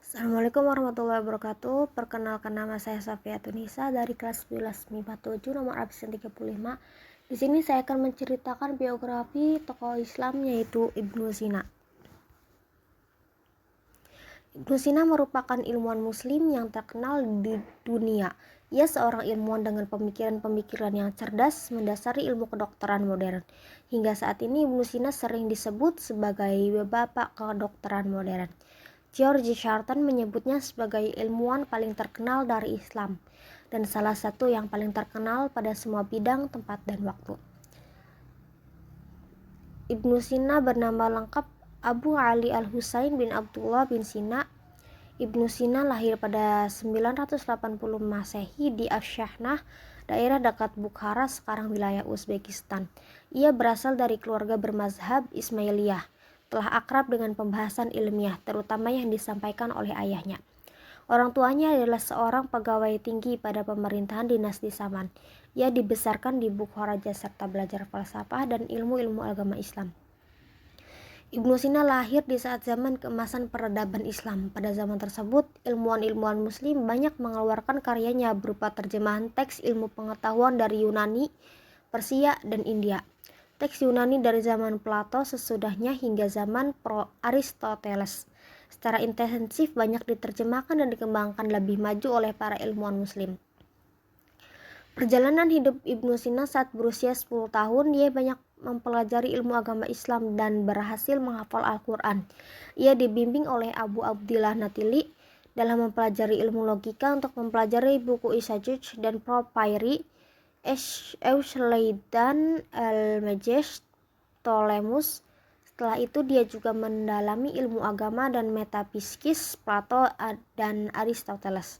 Assalamualaikum warahmatullahi wabarakatuh. Perkenalkan, nama saya Safia Tunisa dari kelas 11 MIPA 7 nomor absen 35. Di sini saya akan menceritakan biografi tokoh Islam yaitu Ibnu Sina. Ibnu Sina merupakan ilmuwan muslim yang terkenal di dunia. Ia seorang ilmuwan dengan pemikiran-pemikiran yang cerdas mendasari ilmu kedokteran modern. Hingga saat ini Ibnu Sina sering disebut sebagai bapak kedokteran modern. George Charton menyebutnya sebagai ilmuwan paling terkenal dari Islam dan salah satu yang paling terkenal pada semua bidang, tempat, dan waktu. Ibnu Sina bernama lengkap Abu Ali Al-Husain bin Abdullah bin Sina. Ibnu Sina lahir pada 980 Masehi di Ash-Shahnah, daerah dekat Bukhara, sekarang wilayah Uzbekistan. Ia berasal dari keluarga bermazhab Ismailiyah. Telah akrab dengan pembahasan ilmiah, terutama yang disampaikan oleh ayahnya. Orang tuanya adalah seorang pegawai tinggi pada pemerintahan dinasti Saman. Ia dibesarkan di Bukhara serta belajar falsafah dan ilmu-ilmu agama Islam. Ibnu Sina lahir di saat zaman keemasan peradaban Islam. Pada zaman tersebut, ilmuwan-ilmuwan muslim banyak mengeluarkan karyanya berupa terjemahan teks ilmu pengetahuan dari Yunani, Persia, dan India. Teks Yunani dari zaman Plato sesudahnya hingga zaman Aristoteles secara intensif banyak diterjemahkan dan dikembangkan lebih maju oleh para ilmuwan muslim. Perjalanan hidup Ibnu Sina saat berusia 10 tahun, dia banyak mempelajari ilmu agama Islam dan berhasil menghafal Al-Quran. Ia dibimbing oleh Abu Abdillah Natili dalam mempelajari ilmu logika untuk mempelajari buku Isajuj dan Propyri, Euclides, Almagest, Ptolemus. Setelah itu dia juga mendalami ilmu agama dan metafisik Plato dan Aristoteles.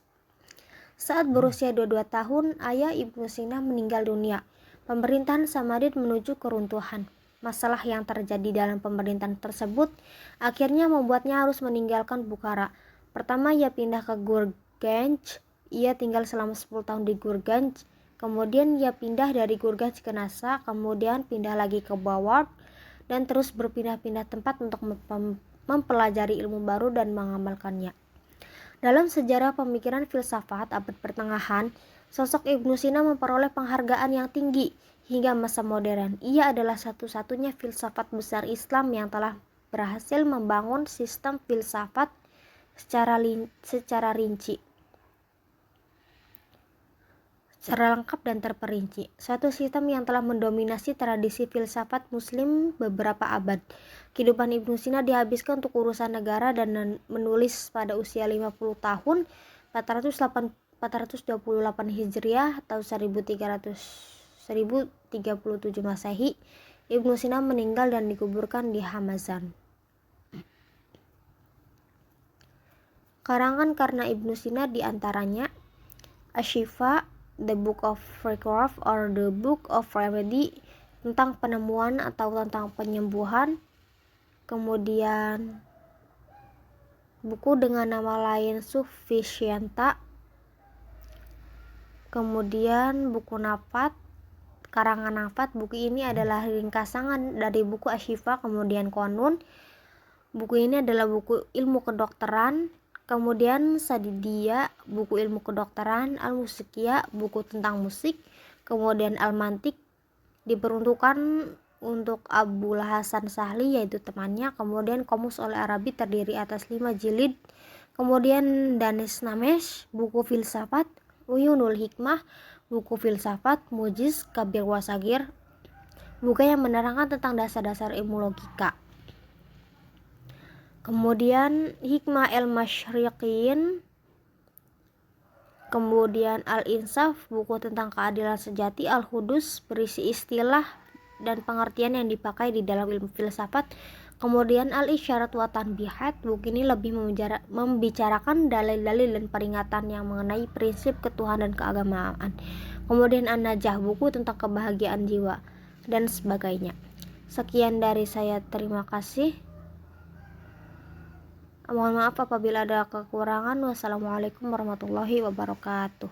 Saat berusia 22 tahun, ayah Ibnu Sina meninggal dunia. Pemerintahan Samadid menuju keruntuhan. Masalah yang terjadi dalam pemerintahan tersebut akhirnya membuatnya harus meninggalkan Bukhara. Pertama ia pindah ke Gurganj. Ia tinggal selama 10 tahun di Gurganj. Kemudian ia pindah dari Gurganj ke Nasa, kemudian pindah lagi ke Baward, dan terus berpindah-pindah tempat untuk mempelajari ilmu baru dan mengamalkannya. Dalam sejarah pemikiran filsafat abad pertengahan, sosok Ibnu Sina memperoleh penghargaan yang tinggi hingga masa modern. Ia adalah satu-satunya filsafat besar Islam yang telah berhasil membangun sistem filsafat secara rinci, secara lengkap dan terperinci. Suatu sistem yang telah mendominasi tradisi filsafat muslim beberapa abad. Kehidupan Ibnu Sina dihabiskan untuk urusan negara dan menulis pada usia 50 tahun 428 Hijriah atau 1037 Masehi. Ibnu Sina meninggal dan dikuburkan di Hamazan. Karangan karena Ibnu Sina diantaranya Ashifa, The Book of Recraft or The Book of Remedy, tentang penemuan atau tentang penyembuhan. Kemudian buku dengan nama lain Sufficienta. Kemudian buku Nafat, karangan Nafat. Buku ini adalah ringkasan dari buku Ashifa, kemudian Qanun. Buku ini adalah buku ilmu kedokteran. Kemudian Sadidia, buku ilmu kedokteran. Al-Musikia, buku tentang musik. Kemudian Al-Mantik diperuntukkan untuk Abul Hasan Sahli, yaitu temannya. Kemudian Qomus oleh Arabi terdiri atas 5 jilid. Kemudian Danis Namesh, buku filsafat. Uyunul Hikmah, buku filsafat. Mujiz Kabir Wasagir, buku yang menerangkan tentang dasar-dasar ilmu logika. Kemudian Hikmah el-Masyriqin. Kemudian Al-Insaf, buku tentang keadilan sejati. Al-Hudus, berisi istilah dan pengertian yang dipakai di dalam ilmu filsafat. Kemudian Al-Isyarat wa Tanbihat, buku ini lebih membicarakan dalil-dalil dan peringatan yang mengenai prinsip ketuhanan dan keagamaan. Kemudian An-Najah, buku tentang kebahagiaan jiwa dan sebagainya. Sekian dari saya, terima kasih. Mohon maaf apabila ada kekurangan. Wassalamualaikum warahmatullahi wabarakatuh.